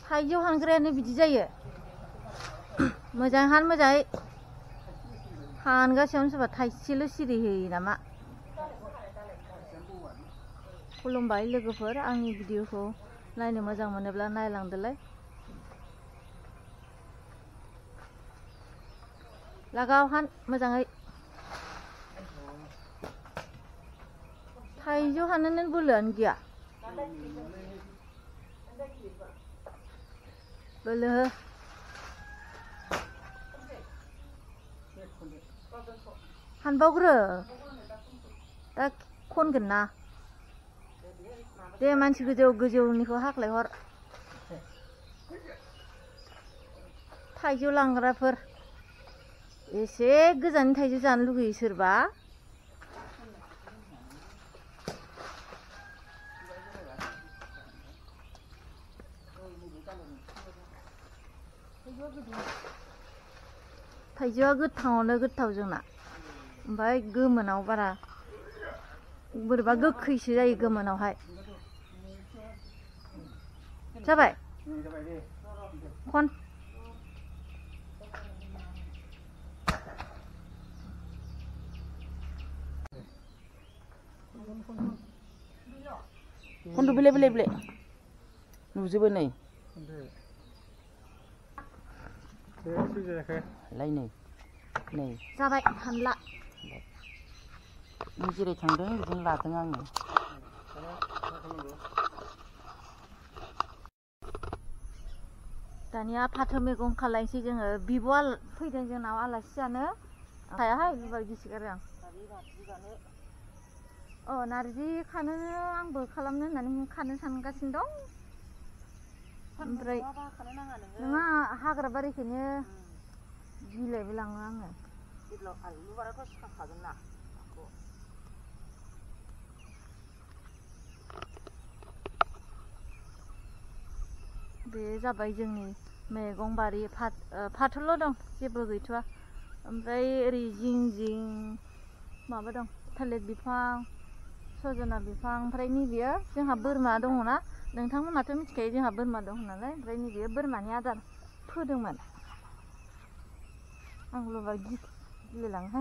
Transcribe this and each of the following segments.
थाइजौ हानग्रायानो बिदि जायो मोजां हान मोजाङै हानगासेयावनो सोरबा थाइसेल' सिरि होयो नामा खुलुमबाय लोगोफोर आंनि भिडिअखौ नायनो मोजां मोनोब्ला नायलांदोलाय लागाव हान मोजाङै थाइजौ हानोनो बोलोआनो गैया बोलो हानबावग्रो दा खनगोन ना दे मानसि गोजौनिखौ हाख्लायहर थाइजौ लांग्राफोर एसे गोजाननि थाइजौ जानो लुगैयो सोरबा थाइजौआ गोथाङावनो गोथाव जोंना ओमफ्राय गोमोनाव बारा बोरैबा गोखैसो जायो गोमोनावहाय जाबाय खन खनदु बिले बिले बिले नुजोबो नै लाय नै जाबाय हानला नों जेरै थांदों बिदिनो लादों आङो दानिया फाथो मैगं खालायनोसै जोङो बिब'आ फैदों जोंनाव आलासि जानो हायाहाय बिबार गिसिगारो आं नारजि खानो आंबो खालामनो होननानै खानो सानगासिनो दं ओमफ्राय नङा हाग्रा बारिखौनो बिलाइबो लाङो आङो बे जाबाय जोंनि मैगं बारि फाथोल' दं जेबो गैथ'वा ओमफ्राय ओरै जिं जिं माबा दं थालिर बिफां सजना बिफां ओमफ्राय नैबेयो जोंहा बोरमा दङना नोंथांमोनाथ' मिथिखायो जोंहा बोरमा दं होननानै ओमफ्राय नैबेयो बोरमानि आदार फोदोंमोन आं लुबा गिलायलाङो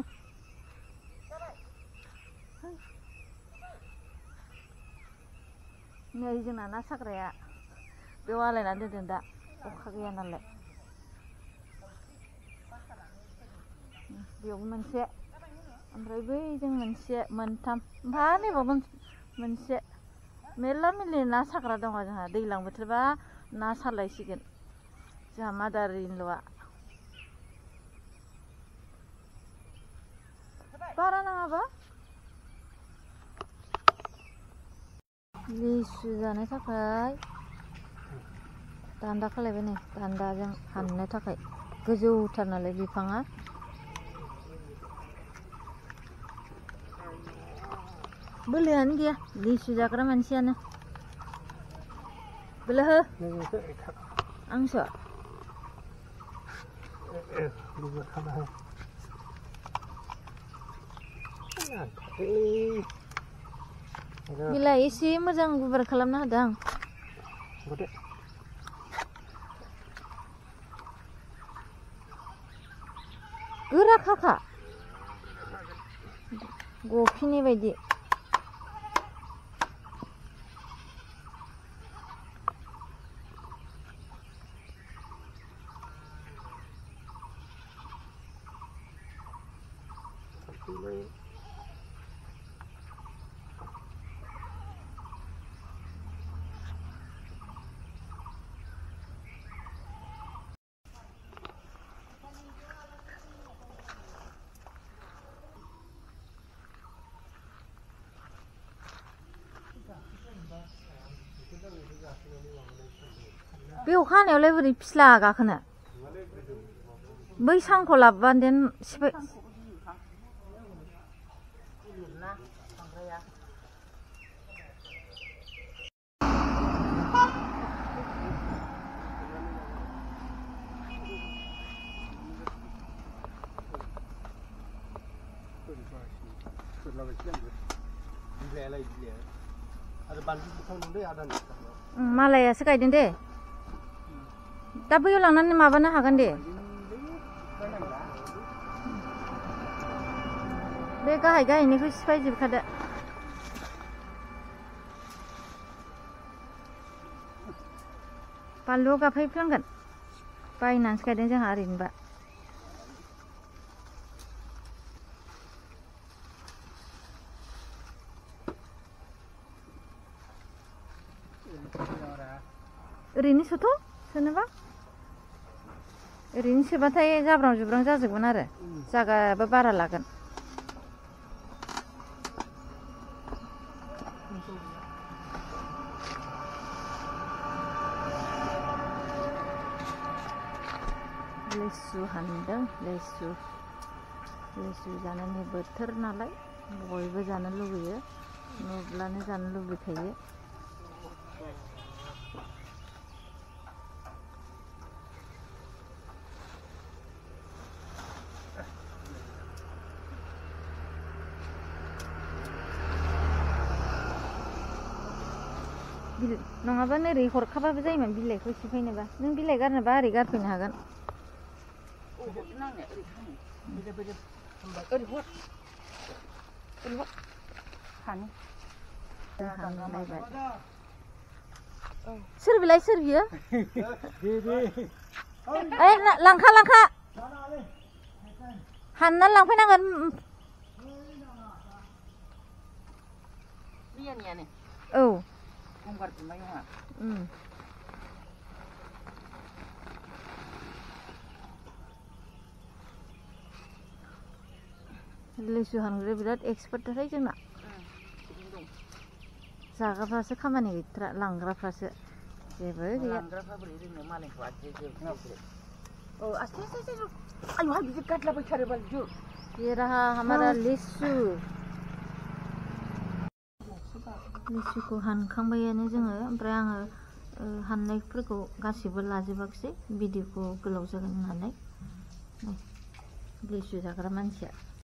नै जोंना ना साग्राया बेयाव आलायना दोनदों दा अखा गैया नालाय बेयाव मोनसे ओमफ्राय बैजों मोनसे मोनथाम ओमफ्राय नैबाव मोनसे मेरला मेरला ना साग्रा दङ जोंहा दैज्लां बोथोरबा ना सारलायसिगोन जोंहा मादार इन ल'आ बारा नाङाबा लिसु जानो थाखाय दान्दा खालायबाय नै दान्दाजों हाननो थाखाय गोजौथार नालाय बिफाङा बोलोआनो गैया लिसु जाग्रा मानसियानो बोलो हो आंसो बिलाइ एसे मोजां गुबार खालामना होदों आं गोरा खाखा गफिनि बायदि बे अखा हानायावलाय बोरै फिस्ला गाखोनो बै सांखौ लाबोबानो देन सिफाय मालायासो गायदों दे दा बैयाव लांनानै माबानो हागोन दे बे गाहाय गाहायनिखौ सिफायजोबखादो बानलुआव गाफायफ्लांगोन बायनानैसो गायदों जोंहा ओरैनोबा ओरैनो सोथ' सोनोबा ओरैनो सोबाथाय जाब्रां जुब्रां जाजोबगोन आरो जागायाबो बारा लागोन लेसु हानदों लेसु जानायनि बोथोर नालाय बयबो जानो लुबैयो नुब्लानो जानो लुबैखायो नङाबा ओरै हरखाबाबो जायोमोन बिलाइखौ सिफायनोबा नों बिलाइ गारनोबा ओरै गारफैनो हागोन सोर बिलाय सोर बियो ओइ लांखा हानना लांफैनांगोन औ लेसु हानग्राया बिराद एक्सपार्टथारहाय जोंना जाग्राफ्रासो खामानि गैथारा लांग्राफ्रासो जेबो गैया ये रहा हमारा लिसुखौ हानखांबायानो जोङो ओमफ्राय आङो हाननायफोरखौ गासिबो लाजोबाखिसै भिडिअखौ गोलाव जागोन होननानै लिसु जाग्रा मानसिया